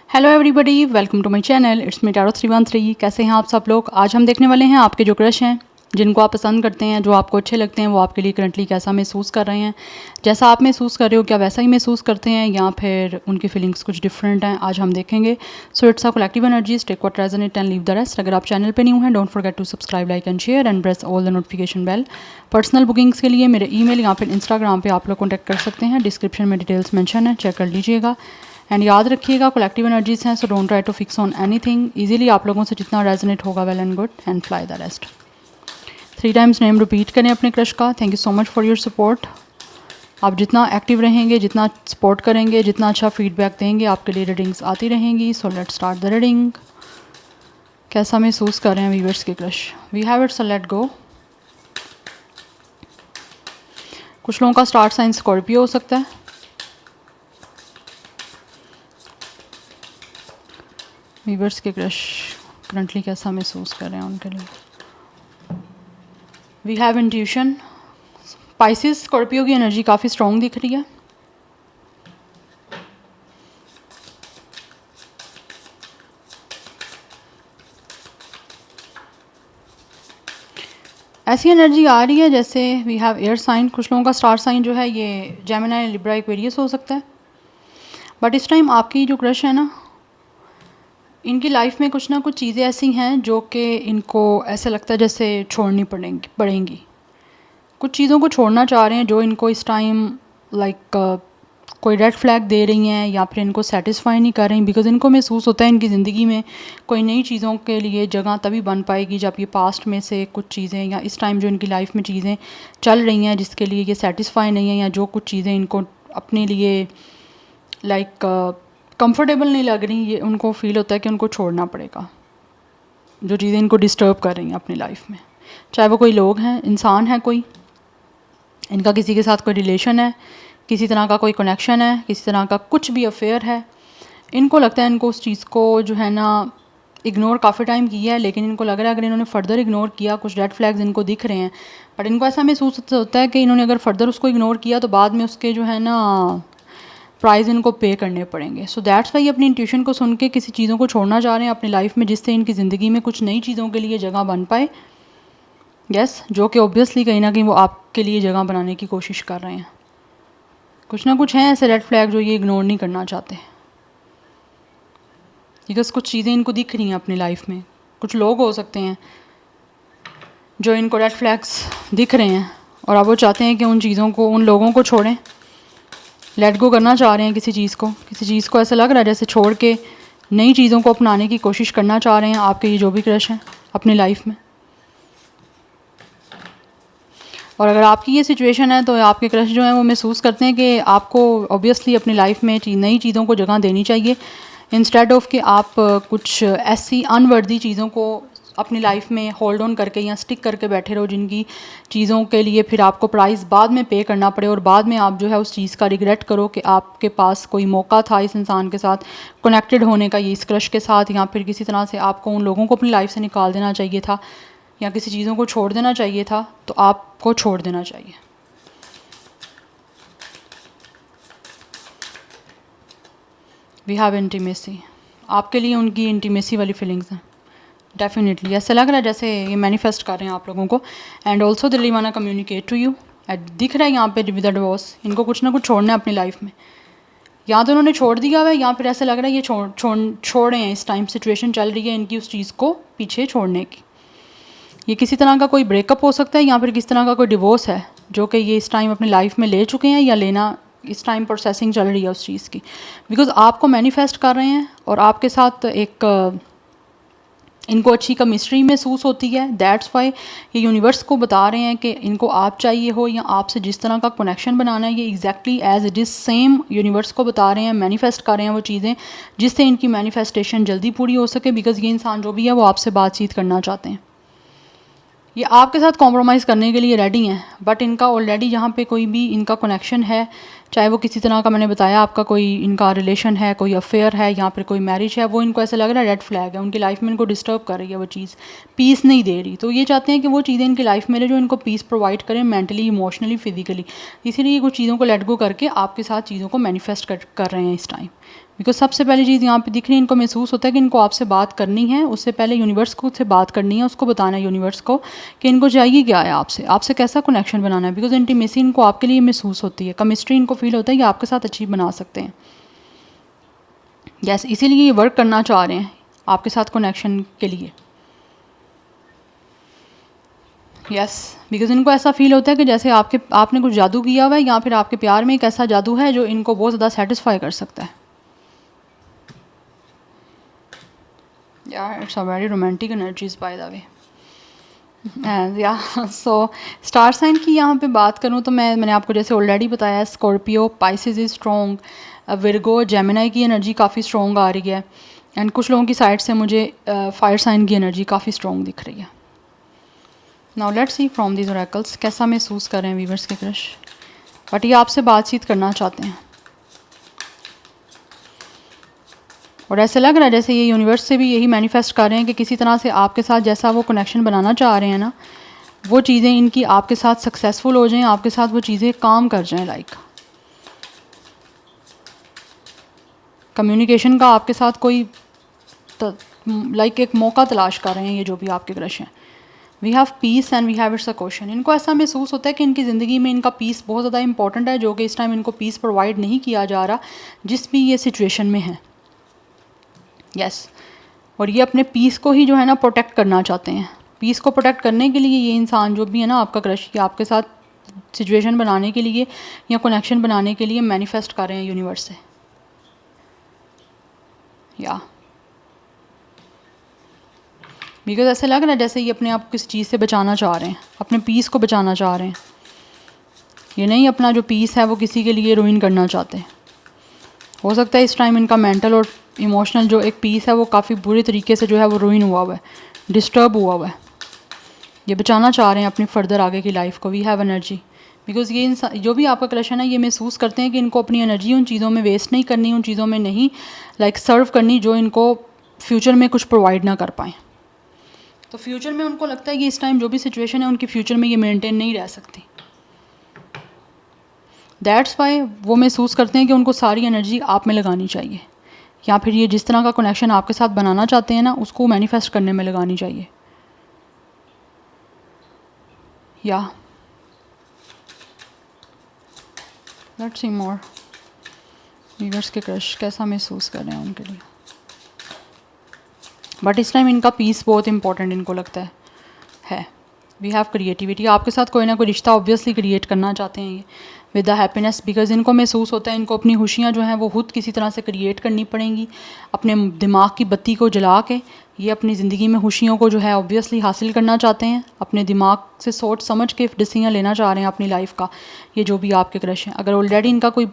Hello everybody, welcome to my channel. It's me tarot 313। कैसे हैं आप सब लोग। आज हम देखने वाले हैं आपके जो क्रश हैं, जिनको आप पसंद करते हैं, जो आपको अच्छे लगते हैं, वो आपके लिए करंटली कैसा महसूस कर रहे हैं। जैसा आप महसूस कर रहे हो क्या वैसा ही महसूस करते हैं या फिर उनकी फीलिंग्स कुछ डिफरेंट हैं, आज हम देखेंगे। So it's a collective energies, take what resonate and leave the rest. अगर आप चैनल पे न्यू हैं, don't forget to subscribe, like and share and press all the notification bell. Personal bookings के लिए मेरे ईमेल या फिर इंस्टाग्राम पे आप लोग कॉन्टैक्ट कर सकते हैं। डिस्क्रिप्शन में डिटेल्स मेंशन है, चेक कर लीजिएगा। एंड याद रखिएगा कलेक्टिव एनर्जीज हैं, so don't try to fix on anything. Easily आप लोगों से जितना रेजोनेट होगा well and good, and fly the rest. 3 times name repeat करें अपने क्रश का। Thank you so much for your support. आप जितना एक्टिव रहेंगे, जितना सपोर्ट करेंगे, जितना अच्छा फीडबैक देंगे, आपके लिए रीडिंग्स आती रहेंगी। So let's start the reading. कैसा महसूस कर रहे हैं व्यूअर्स के crush. We have it, so let go. कुछ लोगों का स्टार्ट साइन स्कॉर्पियो हो सकता है। व्यूअर्स के क्रश करंटली कैसा महसूस कर रहे हैं उनके लिए। We have intuition. Pisces Scorpio की एनर्जी काफ़ी स्ट्रॉन्ग दिख रही है। ऐसी एनर्जी आ रही है जैसे वी हैव एयर साइन। कुछ लोगों का स्टार साइन जो है ये जेमिनी, लिब्रा, एक्वेरियस हो सकता है। बट इस टाइम आपकी जो क्रश है ना, इनकी लाइफ में कुछ ना कुछ चीज़ें ऐसी हैं जो कि इनको ऐसा लगता है जैसे छोड़नी पड़ेंगी। कुछ चीज़ों को छोड़ना चाह रहे हैं जो इनको इस टाइम लाइक कोई रेड फ्लैग दे रही हैं या फिर इनको सेटिस्फाई नहीं कर रही, बिकॉज इनको महसूस होता है इनकी ज़िंदगी में कोई नई चीज़ों के लिए जगह तभी बन पाएगी जब ये पास्ट में से कुछ चीज़ें या इस टाइम जो इनकी लाइफ में चीज़ें चल रही हैं जिसके लिए ये सेटिस्फाई नहीं है, या जो कुछ चीज़ें इनको अपने लिए लाइक कंफर्टेबल नहीं लग रही, ये उनको फील होता है कि उनको छोड़ना पड़ेगा। जो चीज़ें इनको डिस्टर्ब कर रही हैं अपनी लाइफ में, चाहे वो कोई लोग हैं, इंसान है, कोई इनका किसी के साथ कोई रिलेशन है, किसी तरह का कोई कनेक्शन है, किसी तरह का कुछ भी अफेयर है। इनको लगता है इनको उस चीज़ को जो है ना इग्नोर काफ़ी टाइम किया है, लेकिन इनको लग रहा है अगर इन्होंने फ़र्दर इग्नोर किया, कुछ रेड फ्लैग्स इनको दिख रहे हैं, बट इनको ऐसा महसूस होता है कि इन्होंने अगर फ़र्दर उसको इग्नोर किया तो बाद में उसके जो है ना प्राइज़ इनको पे करने पड़ेंगे। सो दैट्स वाई अपनी इंट्यूशन को सुन के किसी चीज़ों को छोड़ना चाह रहे हैं अपनी लाइफ में, जिससे इनकी ज़िंदगी में कुछ नई चीज़ों के लिए जगह बन पाए। यस, जो कि ऑब्वियसली कहीं ना कहीं वो आपके लिए जगह बनाने की कोशिश कर रहे हैं। कुछ ना कुछ हैं ऐसे रेड फ्लैग जो ये इग्नोर नहीं करना चाहते, बिकॉज कुछ चीज़ें इनको दिख रही हैं अपनी लाइफ में। कुछ लोग हो सकते हैं जो इनको रेड फ्लैग्स दिख रहे हैं और अब वो चाहते हैं कि उन चीज़ों को, उन लोगों को छोड़ें, लेट गो करना चाह रहे हैं किसी चीज़ को ऐसा लग रहा है जैसे छोड़ के नई चीज़ों को अपनाने की कोशिश करना चाह रहे हैं आपके ये जो भी क्रश हैं अपनी लाइफ में। और अगर आपकी ये सिचुएशन है तो आपके क्रश जो हैं वो महसूस करते हैं कि आपको ऑब्वियसली अपनी लाइफ में नई चीज़ों को जगह देनी चाहिए, इंस्टेड ऑफ कि आप कुछ ऐसी अनवर्दी चीज़ों को अपनी लाइफ में होल्ड ऑन करके या स्टिक करके बैठे रहो, जिनकी चीज़ों के लिए फिर आपको प्राइस बाद में पे करना पड़े और बाद में आप जो है उस चीज़ का रिग्रेट करो कि आपके पास कोई मौका था इस इंसान के साथ कनेक्टेड होने का, ये इस क्रश के साथ, या फिर किसी तरह से आपको उन लोगों को अपनी लाइफ से निकाल देना चाहिए था या किसी चीज़ों को छोड़ देना चाहिए था, तो आपको छोड़ देना चाहिए। We have intimacy. आपके लिए उनकी इंटीमेसी वाली फीलिंग्स हैं डेफिनेटली। ऐसा लग रहा है जैसे ये मैनिफेस्ट कर रहे हैं आप लोगों को। एंड ऑल्सो दिल वाना कम्युनिकेट टू यू। दिख रहा है यहाँ पे विद डिवोर्स, इनको कुछ ना कुछ छोड़ना है अपनी लाइफ में। या तो उन्होंने छोड़ दिया हुआ है या फिर ऐसा लग रहा है ये छोड़ रहे हैं, इस टाइम सिचुएशन चल रही है इनकी उस चीज़ को पीछे छोड़ने की। ये किसी तरह का कोई ब्रेकअप हो सकता है या फिर किसी तरह का कोई डिवोर्स है जो कि ये इस टाइम अपनी लाइफ में ले चुके हैं या लेना इस टाइम प्रोसेसिंग चल रही है उस चीज़ की, बिकॉज आपको मैनिफेस्ट कर रहे हैं और आपके साथ एक इनको अच्छी केमिस्ट्री महसूस होती है। दैट्स वाई ये यूनिवर्स को बता रहे हैं कि इनको आप चाहिए हो या आपसे जिस तरह का कनेक्शन बनाना है, ये exactly as it is same universe को बता रहे हैं, मैनिफेस्ट कर रहे हैं वो चीज़ें जिससे इनकी मैनिफेस्टेशन जल्दी पूरी हो सके, बिकॉज ये इंसान जो भी है वो आपसे बातचीत करना चाहते हैं। ये आपके साथ कॉम्प्रोमाइज़ करने के लिए रेडी हैं, बट इनका ऑलरेडी यहाँ पे कोई भी इनका कनेक्शन है, चाहे वो किसी तरह का, मैंने बताया आपका कोई इनका रिलेशन है, कोई अफेयर है या फिर कोई मैरिज है, वो इनको ऐसा लग रहा है रेड फ्लैग है, उनकी लाइफ में इनको डिस्टर्ब कर रही है वो चीज़, पीस नहीं दे रही। तो ये चाहते हैं कि वो चीज़ें इनकी लाइफ में जो इनको पीस प्रोवाइड करें मेंटली, इमोशनली, फिजिकली। इसीलिए कुछ चीज़ों को लेट गो करके आपके साथ चीज़ों को मैनिफेस्ट कर रहे हैं इस टाइम। बिकॉज सबसे पहली चीज़ यहाँ पे दिख रही है, इनको महसूस होता है कि इनको आपसे बात करनी है, उससे पहले यूनिवर्स को से बात करनी है, उसको बताना है यूनिवर्स को कि इनको चाहिए क्या है आपसे, आपसे कैसा कनेक्शन बनाना है। बिकॉज इंटीमेसी इनको आपके लिए महसूस होती है, केमिस्ट्री इनको फील होता है कि आपके साथ अचीव बना सकते हैं। यस, इसीलिए ये वर्क करना चाह रहे हैं आपके साथ कनेक्शन के लिए। यस, बिकॉज इनको ऐसा फील होता है कि जैसे आपने कुछ जादू किया हुआ है, या फिर आपके प्यार में एक ऐसा जादू है जो इनको बहुत ज़्यादा सेटिस्फाई कर सकता है। यार it's a very romantic energies by the way. And या सो स्टार साइन की यहाँ पे बात करूँ तो मैंने आपको जैसे ऑलरेडी बताया, Scorpio, Pisces is strong, Virgo, Gemini की एनर्जी काफ़ी स्ट्रॉन्ग आ रही है। एंड कुछ लोगों की साइड से मुझे फायर साइन की एनर्जी काफ़ी स्ट्रॉन्ग दिख रही है। Now let's see from these oracles कैसा महसूस कर रहे हैं वीवर्स के क्रश। बट ये आपसे बातचीत करना चाहते हैं और ऐसे लग रहा है जैसे ये यूनिवर्स से भी यही मैनिफेस्ट कर रहे हैं कि किसी तरह से आपके साथ जैसा वो कनेक्शन बनाना चाह रहे हैं ना, वो चीज़ें इनकी आपके साथ सक्सेसफुल हो जाएं, आपके साथ वो चीज़ें काम कर जाएं। लाइक कम्युनिकेशन का आपके साथ कोई लाइक एक मौका तलाश कर रहे हैं ये जो भी आपके क्रश हैं। We have peace and we have it's a question. इनको ऐसा महसूस होता है कि इनकी ज़िंदगी में इनका पीस बहुत ज़्यादा इंपॉर्टेंट है, जो कि इस टाइम इनको पीस प्रोवाइड नहीं किया जा रहा जिस भी ये सिचुएशन में है। यस, और ये अपने पीस को ही जो है ना प्रोटेक्ट करना चाहते हैं। पीस को प्रोटेक्ट करने के लिए ये इंसान जो भी है ना आपका क्रश, ये आपके साथ सिचुएशन बनाने के लिए या कनेक्शन बनाने के लिए मैनिफेस्ट कर रहे हैं यूनिवर्स से। या बिकॉज ऐसे लग रहा है जैसे ये अपने आप को किसी चीज़ से बचाना चाह रहे हैं, अपने पीस को बचाना चाह रहे हैं। ये नहीं अपना जो पीस है वो किसी के लिए रूइन करना चाहते हैं। हो सकता है इस टाइम इनका मेंटल और इमोशनल जो एक पीस है वो काफ़ी बुरी तरीके से जो है वो रूइन हुआ हुआ है, डिस्टर्ब हुआ हुआ है। ये बचाना चाह रहे हैं अपनी फर्दर आगे की लाइफ को। वी हैव एनर्जी बिकॉज ये इंसान जो भी आपका क्रश है ना, ये महसूस करते हैं कि इनको अपनी एनर्जी उन चीज़ों में वेस्ट नहीं करनी, उन चीज़ों में नहीं लाइक सर्व करनी जो इनको फ्यूचर में कुछ प्रोवाइड ना कर पाएँ। तो फ्यूचर में उनको लगता है कि इस टाइम जो भी सिचुएशन है उनकी फ्यूचर में ये मेंटेन नहीं रह सकती। दैट्स वाई वो महसूस करते हैं कि उनको सारी एनर्जी आप में लगानी चाहिए, या फिर ये जिस तरह का कनेक्शन आपके साथ बनाना चाहते हैं ना उसको मैनिफेस्ट करने में लगानी चाहिए। या लेट्स सी मोर वीवर्स के क्रश कैसा महसूस कर रहे हैं उनके लिए। बट इस टाइम इनका पीस बहुत इंपॉर्टेंट इनको लगता है। वी हैव क्रिएटिविटी, आपके साथ कोई ना कोई रिश्ता ऑब्वियसली क्रिएट करना चाहते हैं ये विद द हैप्पीनेस। बिकॉज इनको महसूस होता है इनको अपनी खुशियाँ जो हैं वो खुद किसी तरह से क्रिएट करनी पड़ेंगी। अपने दिमाग की बत्ती को जला के ये अपनी ज़िंदगी में खुशियों को जो है ऑब्वियसली हासिल करना चाहते हैं। अपने दिमाग से सोच समझ के डिसीजन लेना चाह रहे हैं अपनी लाइफ का, ये जो भी आपके क्रश हैं। अगर ऑलरेडी इनका कोई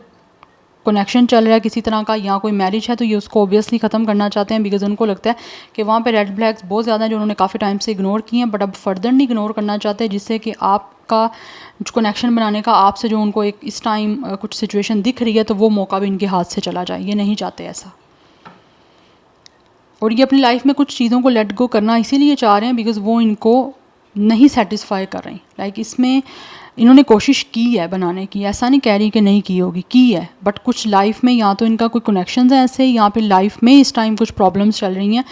कनेक्शन चल रहा है किसी तरह का या कोई मैरिज है तो ये उसको ऑब्वियसली ख़त्म करना चाहते हैं। बिकॉज उनको लगता है कि वहाँ पे रेड फ्लैग्स बहुत ज़्यादा हैं जो उन्होंने काफ़ी टाइम से इग्नोर किए हैं, बट अब फर्दर नहीं इग्नोर करना चाहते, जिससे कि आपका जो कनेक्शन बनाने का आपसे जो उनको एक इस टाइम कुछ सिचुएशन दिख रही है तो वो मौका भी इनके हाथ से चला जाए। ये नहीं चाहते ऐसा, और ये अपनी लाइफ में कुछ चीज़ों को लेट गो करना इसीलिए चाह रहे हैं बिकॉज वो इनको नहीं सेटिस्फाई कर रही। लाइक इसमें इन्होंने कोशिश की है बनाने की, ऐसा नहीं कह रही कि नहीं की होगी, की है, बट कुछ लाइफ में या तो इनका कोई कनेक्शंस है ऐसे, या फिर लाइफ में इस टाइम कुछ प्रॉब्लम्स चल रही हैं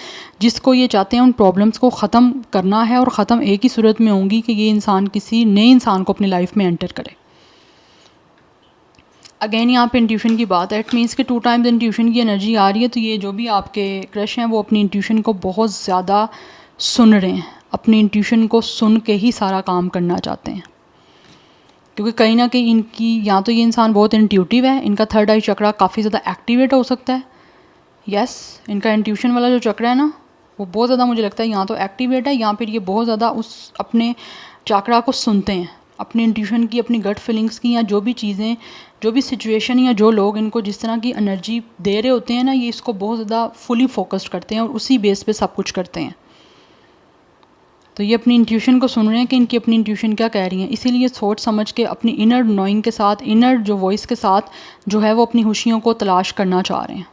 जिसको ये चाहते हैं उन प्रॉब्लम्स को ख़त्म करना है। और ख़त्म एक ही सूरत में होंगी कि ये इंसान किसी नए इंसान को अपनी लाइफ में एंटर करे। अगेन यहाँ पे इंट्यूशन की बात है, इट मीन्स कि 2 टाइम्स इंट्यूशन की एनर्जी आ रही है। तो ये जो भी आपके क्रश हैं वो अपनी इंट्यूशन को बहुत ज़्यादा सुन रहे हैं, अपनी इंट्यूशन को सुन के ही सारा काम करना चाहते हैं। क्योंकि कहीं ना कहीं इनकी या तो ये इंसान बहुत इंट्यूटिव है, इनका थर्ड आई चक्रा काफ़ी ज़्यादा एक्टिवेट हो सकता है। यस, इनका इंट्यूशन वाला जो चक्रा है ना वो बहुत ज़्यादा मुझे लगता है या तो एक्टिवेट है, या फिर ये बहुत ज़्यादा उस अपने चक्रा को सुनते हैं, अपनी इंट्यूशन की, अपनी गट फीलिंग्स की, या जो भी चीज़ें, जो भी सिचुएशन या जो लोग इनको जिस तरह की एनर्जी दे रहे होते हैं ना, ये इसको बहुत ज़्यादा फुली फोकस्ड करते हैं और उसी बेस पे सब कुछ करते हैं। तो ये अपनी इंट्यूशन को सुन रहे हैं कि इनकी अपनी इंट्यूशन क्या कह रही है, इसीलिए सोच समझ के अपनी इनर नोइंग के साथ, इनर जो वॉइस के साथ जो है वो अपनी खुशियों को तलाश करना चाह रहे हैं,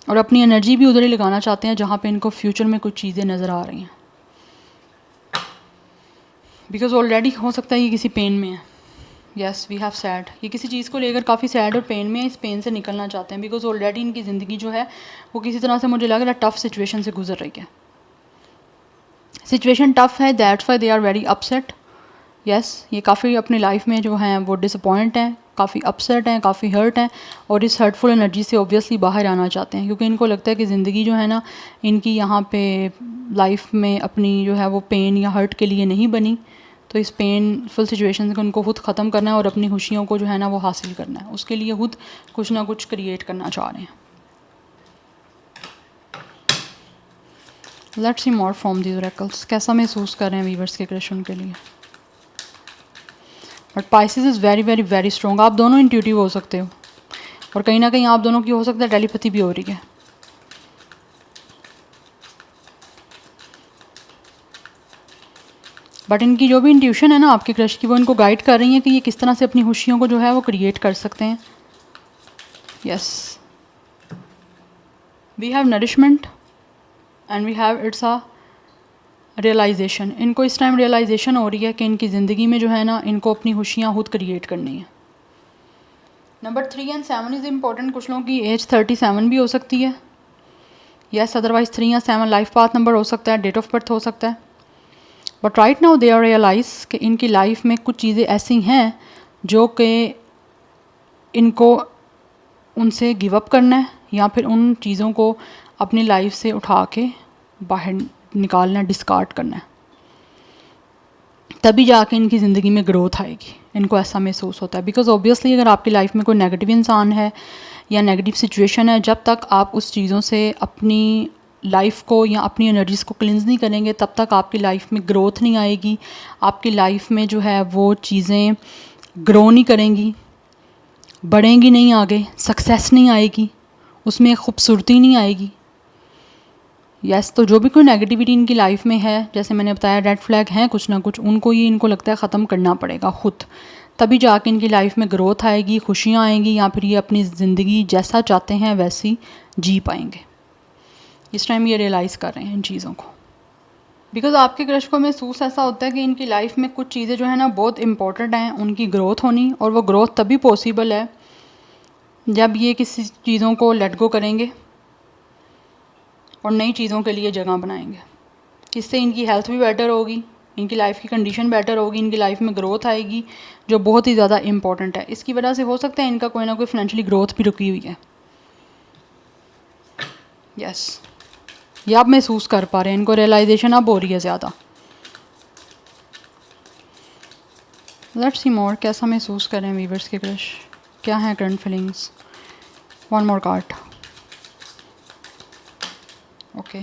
और अपनी एनर्जी भी उधर ही लगाना चाहते हैं जहाँ पे इनको फ्यूचर में कुछ चीज़ें नज़र आ रही हैं। बिकॉज ऑलरेडी हो सकता है ये किसी पेन में है, यस वी हैव सैड, ये किसी चीज़ को लेकर काफ़ी सैड और पेन में है, इस पेन से निकलना चाहते हैं बिकॉज ऑलरेडी इनकी ज़िंदगी जो है वो किसी तरह से मुझे लग रहा है टफ़ सिचुएशन से गुजर रही है। सिचुएशन टफ़ है, that's why they are very upset. Yes ये काफ़ी अपनी लाइफ में जो हैं वो डिसअपॉइंट हैं, काफ़ी अपसेट हैं, काफ़ी हर्ट हैं और इस हर्टफुल एनर्जी से ऑब्वियसली बाहर आना चाहते हैं क्योंकि इनको लगता है कि ज़िंदगी जो है ना इनकी यहाँ पे लाइफ में अपनी जो है वो पेन या हर्ट के लिए नहीं बनी। तो इस पेनफुल सिचुएशन को उनको खुद ख़त्म करना है और अपनी खुशियों को जो है ना वो हासिल करना है, उसके लिए खुद कुछ ना कुछ क्रिएट करना चाह रहे हैं। Let's see more from these oracles, कैसा महसूस कर रहे हैं वीवर्स के क्रश उनके लिए। But Pisces is very very very strong, आप दोनों इंट्यूटिव हो सकते हो और कहीं ना कहीं आप दोनों की हो सकता है टेलीपैथी भी हो रही है। बट इनकी जो भी इंट्यूशन है ना आपके क्रश की, वो इनको गाइड कर रही है कि ये किस तरह से अपनी खुशियों को जो है वो क्रिएट कर सकते हैं। Yes we have nourishment and we have it's a realization. इनको इस टाइम रियलाइजेशन हो रही है कि इनकी ज़िंदगी में जो है ना इनको अपनी खुशियाँ खुद क्रिएट करनी है। नंबर 3 एंड 7 इज़ इम्पॉर्टेंट, कुछ लोगों की एज 37 भी हो सकती है। यस अदरवाइज 3 या 7 लाइफ पाथ नंबर हो सकता है, डेट ऑफ बर्थ हो सकता है। But right now they are realize कि इनकी लाइफ में कुछ चीज़ें ऐसी हैं जो कि इनको उनसे गिव अप करना है या फिर उन चीज़ों को अपनी लाइफ से उठा के बाहर निकालना है, डिस्कार्ड करना है, तभी जाके इनकी ज़िंदगी में ग्रोथ आएगी। इनको ऐसा महसूस होता है बिकॉज ऑब्वियसली अगर आपकी लाइफ में कोई नेगेटिव इंसान है या नेगेटिव सिचुएशन है, जब तक आप उस चीज़ों से अपनी लाइफ को या अपनी एनर्जीज़ को क्लिनज़ नहीं करेंगे तब तक आपकी लाइफ में ग्रोथ नहीं आएगी। आपकी लाइफ में जो है वो चीज़ें ग्रो नहीं करेंगी, बढ़ेंगी नहीं, आगे सक्सेस नहीं आएगी, उसमें खूबसूरती नहीं आएगी। यस तो जो भी कोई नेगेटिविटी इनकी लाइफ में है, जैसे मैंने बताया रेड फ्लैग हैं कुछ ना कुछ, उनको ये इनको लगता है ख़त्म करना पड़ेगा खुद, तभी जाके इनकी लाइफ में ग्रोथ आएगी, खुशियाँ आएंगी या फिर ये अपनी ज़िंदगी जैसा चाहते हैं वैसी जी पाएंगे। इस टाइम ये रियलाइज़ कर रहे हैं इन चीज़ों को बिकॉज आपके क्रश को महसूस ऐसा होता है कि इनकी लाइफ में कुछ चीज़ें जो है ना बहुत इंपॉर्टेंट हैं उनकी ग्रोथ होनी, और वो ग्रोथ तभी पॉसिबल है जब ये किसी चीज़ों को लेट गो करेंगे और नई चीज़ों के लिए जगह बनाएंगे। इससे इनकी हेल्थ भी बेटर होगी, इनकी लाइफ की कंडीशन बेटर होगी, इनकी लाइफ में ग्रोथ आएगी जो बहुत ही ज़्यादा इंपॉर्टेंट है। इसकी वजह से हो सकता है इनका कोई ना कोई फाइनेंशियली ग्रोथ भी रुकी हुई है। यस ये आप महसूस कर पा रहे हैं, इनको रियलाइजेशन अब हो रही है ज़्यादा। लेट्स सी मोर, कैसा महसूस कर रहे हैं वीवर्स के क्रश, क्या है current feelings. One more card. Okay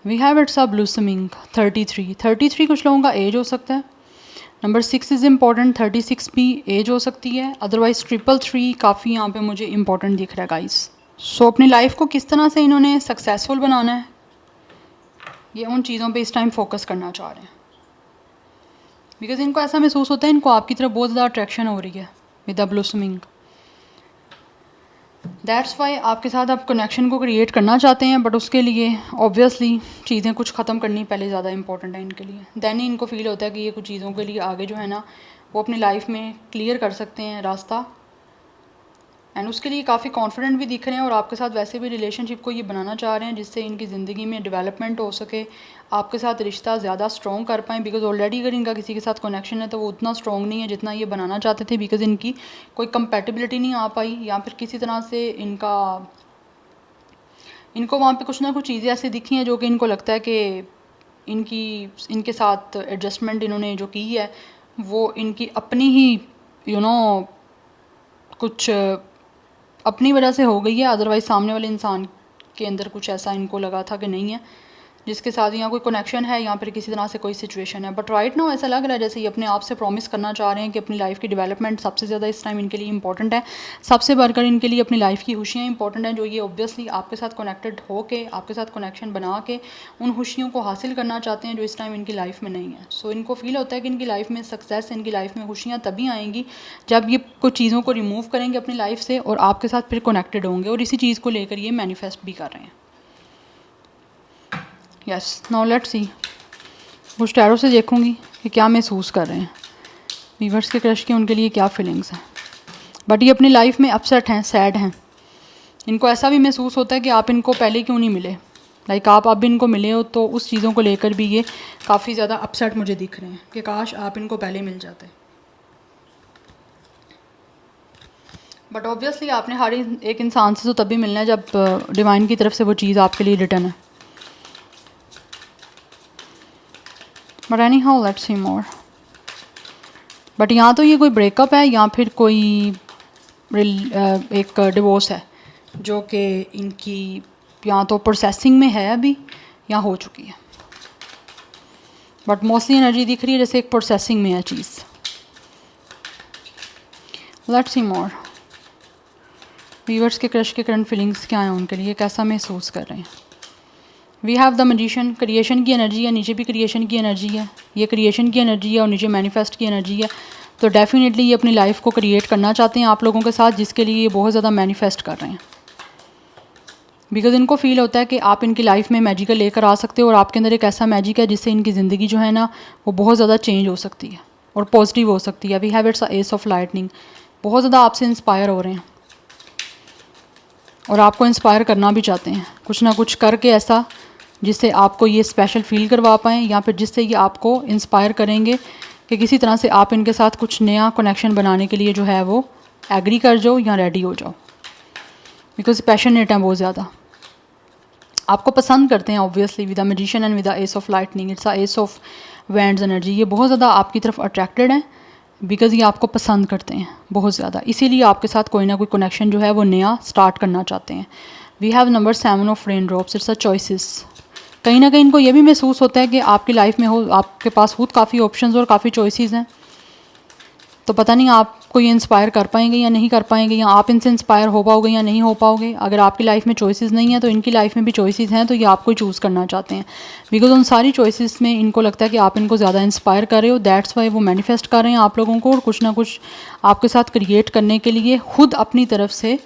we have it's a blossoming 33 कुछ लोगों का एज हो सकता है। नंबर 6 इज़ इम्पॉर्टेंट, 36 भी एज हो सकती है। अदरवाइज 333 काफ़ी यहाँ पे मुझे इंपॉर्टेंट दिख रहा है गाइस। सो अपनी लाइफ को किस तरह से इन्होंने सक्सेसफुल बनाना है, ये उन चीज़ों पे इस टाइम फोकस करना चाह रहे हैं बिकॉज इनको ऐसा महसूस होता है इनको आपकी तरफ बहुत ज़्यादा अट्रैक्शन हो रही है विद द ब्लूसमिंग। दैट्स वाई आपके साथ आप कनेक्शन को क्रिएट करना चाहते हैं, बट उसके लिए ऑब्वियसली चीज़ें कुछ ख़त्म करनी पहले ज़्यादा इंपॉर्टेंट है इनके लिए। दैन ही इनको फील होता है कि ये कुछ चीज़ों के लिए आगे जो है ना वो अपनी लाइफ में क्लियर कर सकते हैं रास्ता, एंड उसके लिए काफ़ी कॉन्फिडेंट भी दिख रहे हैं और आपके साथ वैसे भी रिलेशनशिप को ये बनाना चाह रहे हैं जिससे इनकी ज़िंदगी में डेवलपमेंट हो सके, आपके साथ रिश्ता ज़्यादा स्ट्रॉन्ग कर पाएँ बिकॉज ऑलरेडी अगर इनका किसी के साथ कनेक्शन है तो वो उतना स्ट्रॉन्ग नहीं है जितना ये बनाना चाहते थे बिकॉज इनकी कोई कंपेटिबिलिटी नहीं आ पाई या फिर किसी तरह से इनको वहाँ पे कुछ ना कुछ चीज़ें ऐसी दिखी हैं जो कि इनको लगता है कि इनके साथ एडजस्टमेंट इन्होंने जो की है वो इनकी अपनी ही कुछ अपनी वजह से हो गई है, अदरवाइज़ सामने वाले इंसान के अंदर कुछ ऐसा इनको लगा था कि नहीं है जिसके साथ यहाँ कोई कनेक्शन है या फिर किसी तरह से कोई सिचुएशन है। बट राइट नाउ ऐसा लग रहा है जैसे ये अपने आप से प्रॉमिस करना चाह रहे हैं कि अपनी लाइफ की डेवलपमेंट सबसे ज़्यादा इस टाइम इनके लिए इंपॉर्टेंट है, सबसे बढ़कर इनके लिए अपनी लाइफ की खुशियाँ इंपॉर्टेंट हैं जो ये ऑब्वियसली आपके साथ कनेक्टेड हो के आपके साथ कनेक्शन बना के उन खुशियों को हासिल करना चाहते हैं जो इस टाइम इनकी लाइफ में नहीं है। सो इनको फील होता है कि इनकी लाइफ में सक्सेस, इनकी लाइफ में खुशियाँ तभी आएंगी जब ये कुछ चीज़ों को रिमूव करेंगे अपनी लाइफ से और आपके साथ फिर कनेक्टेड होंगे, और इसी चीज़ को लेकर ये मैनिफेस्ट भी कर रहे हैं। यस नाउ लेट्स सी, कुछ टैरो से देखूंगी कि क्या महसूस कर रहे हैं वीवर्स के क्रश की उनके लिए क्या फीलिंग्स हैं। बट ये अपनी लाइफ में अपसेट हैं, सैड हैं। इनको ऐसा भी महसूस होता है कि आप इनको पहले क्यों नहीं मिले, लाइक आप अब इनको मिले हो तो उस चीज़ों को लेकर भी ये काफ़ी ज़्यादा अपसेट मुझे दिख रहे हैं कि काश आप इनको पहले मिल जाते। बट ऑब्वियसली आपने हर एक इंसान से तो तभी मिलना है जब डिवाइन की तरफ से वो चीज़ आपके लिए रिटर्न है। But any how let's see more. But यहाँ तो ये कोई ब्रेकअप है या फिर कोई एक डिवोर्स है जो कि इनकी या तो प्रोसेसिंग में है अभी या हो चुकी है। बट मोस्टली एनर्जी दिख रही है जैसे एक प्रोसेसिंग में है चीज़। Let's see more. वीवर्स के क्रश के करंट फीलिंग्स क्या हैं उनके लिए, कैसा महसूस कर रहे हैं। We have the magician, creation की एनर्जी है, नीचे भी क्रिएशन की एनर्जी है। ये क्रिएशन की एनर्जी है और नीचे मैनिफेस्ट की एनर्जी है। तो डेफिनेटली ये अपनी लाइफ को क्रिएट करना चाहते हैं आप लोगों के साथ, जिसके लिए ये बहुत ज़्यादा मैनिफेस्ट कर रहे हैं। बिकॉज इनको फील होता है कि आप इनकी लाइफ में मैजिकल लेकर आ सकते हो और आपके अंदर एक ऐसा मैजिक है जिससे इनकी ज़िंदगी जो है ना वो बहुत ज़्यादा चेंज हो सकती है और पॉजिटिव हो सकती है। We have it's ace of lightning, बहुत ज़्यादा आपसे इंस्पायर हो रहे हैं और आपको इंस्पायर करना भी चाहते हैं, कुछ ना कुछ करके ऐसा जिससे आपको ये स्पेशल फील करवा पाएँ या फिर जिससे ये आपको इंस्पायर करेंगे कि किसी तरह से आप इनके साथ कुछ नया कनेक्शन बनाने के लिए जो है वो एग्री कर जाओ या रेडी हो जाओ। बिकॉज पैशनेट हैं बहुत ज़्यादा, आपको पसंद करते हैं obviously. With the magician and with the S of lightning, it's a S of wands energy. ये बहुत ज़्यादा आपकी तरफ अट्रैक्टेड हैं बिकॉज ये आपको पसंद करते हैं बहुत ज़्यादा, इसीलिए आपके साथ कोई ना कोई कनेक्शन जो है वो नया स्टार्ट करना चाहते हैं। We have number 7 of rain drops, it's a choices. कहीं ना कहीं इनको ये भी महसूस होता है कि आपकी लाइफ में हो, आपके पास खुद काफ़ी ऑप्शंस और काफ़ी चॉइसेस हैं। तो पता नहीं आपको ये इंस्पायर कर पाएंगे या नहीं कर पाएंगे, या आप इनसे इंस्पायर हो पाओगे या नहीं हो पाओगे। अगर आपकी लाइफ में चॉइसेस नहीं है तो इनकी लाइफ में भी चॉइसेस हैं, तो ये आपको चूज़ करना चाहते हैं। बिकॉज उन सारी चॉइसेस में इनको लगता है कि आप इनको ज़्यादा इंस्पायर कर रहे हो, दैट्स वाई वो मैनिफेस्ट कर रहे हैं आप लोगों को और कुछ ना कुछ आपके साथ क्रिएट करने के लिए खुद अपनी तरफ से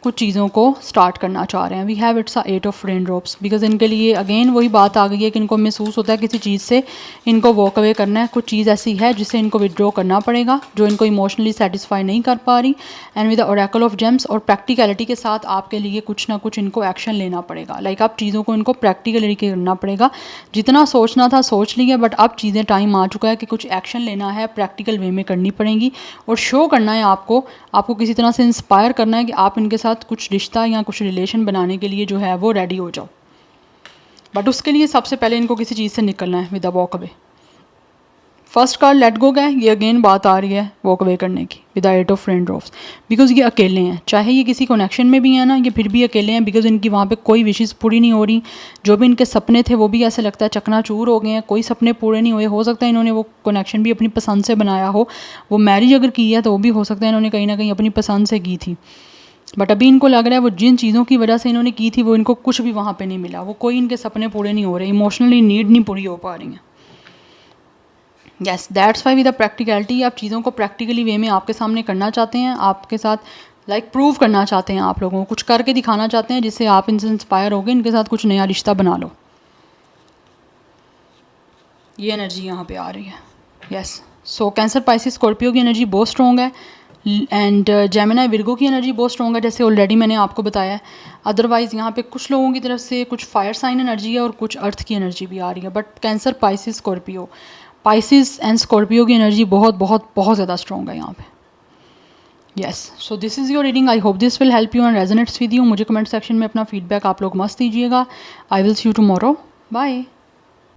कुछ चीज़ों को स्टार्ट करना चाह रहे हैं। We have it's a 8 of rain drops. Because इनके लिए अगेन वही बात आ गई है कि इनको महसूस होता है किसी चीज़ से इनको वॉक अवे करना है, कुछ चीज़ ऐसी है जिससे इनको विड्रॉ करना पड़ेगा जो इनको इमोशनली सेटिस्फाई नहीं कर पा रही। And with the Oracle of James और प्रैक्टिकलिटी के साथ आपके लिए कुछ ना कुछ इनको एक्शन लेना पड़ेगा। लाइक आप चीज़ों को इनको प्रैक्टिकली करना पड़ेगा। जितना सोचना था सोच लिया, बट अब चीज़ें टाइम आ चुका है कि कुछ एक्शन लेना है, प्रैक्टिकल वे में करनी पड़ेंगी और शो करना है आपको किसी तरह से इंस्पायर करना है कि आप इनके साथ कुछ रिश्ता या कुछ रिलेशन बनाने के लिए जो है वो रेडी हो जाओ। बट उसके लिए सबसे पहले इनको किसी चीज़ से निकलना है with the walk away. First card let go का है, ये अगेन बात आ रही है वॉक अवे करने की with the 8 of rain drops. Because ये अकेले हैं, चाहे ये किसी कनेक्शन में भी है ना, ये फिर भी अकेले हैं। बिकॉज इनकी वहाँ पे कोई विशेज़ पूरी नहीं हो रही, जो भी इनके सपने थे वो भी ऐसे लगता है चकनाचूर हो गए हैं, कोई सपने पूरे नहीं हुए। हो सकता है इन्होंने वो कनेक्शन भी अपनी पसंद से बनाया हो, वो मैरिज अगर की है तो वो भी हो सकता है इन्होंने कहीं ना कहीं अपनी पसंद से की थी। बट अभी इनको लग रहा है वो जिन चीज़ों की वजह से इन्होंने की थी वो इनको कुछ भी वहाँ पे नहीं मिला, वो कोई इनके सपने पूरे नहीं हो रहे, इमोशनली नीड नहीं पूरी हो पा रही हैं। Yes, that's why with the practicality, आप चीज़ों को प्रैक्टिकली वे में आपके सामने करना चाहते हैं, आपके साथ लाइक प्रूव करना चाहते हैं, आप लोगों को कुछ करके दिखाना चाहते हैं जिससे आप इनसे इंस्पायर होकर इनके साथ कुछ नया रिश्ता बना लो। ये एनर्जी यहाँ पे आ रही है। यस, सो कैंसर पाइसिस स्कॉर्पियो की एनर्जी बहुत स्ट्रॉन्ग है एंड जेमिनी विर्गो की एनर्जी बहुत स्ट्रॉन्ग है, जैसे ऑलरेडी मैंने आपको बताया है। अदरवाइज़ यहाँ पे कुछ लोगों की तरफ से कुछ फायर साइन एनर्जी है और कुछ अर्थ की एनर्जी भी आ रही है। But Cancer Pisces Scorpio, Pisces and Scorpio की एनर्जी बहुत बहुत बहुत ज़्यादा स्ट्रॉन्ग है यहाँ पे। Yes, so this is your reading. I hope this will help you and resonates with you. मुझे कमेंट सेक्शन में अपना फीडबैक आप लोग मस्त दीजिएगा। I will see you tomorrow. Bye.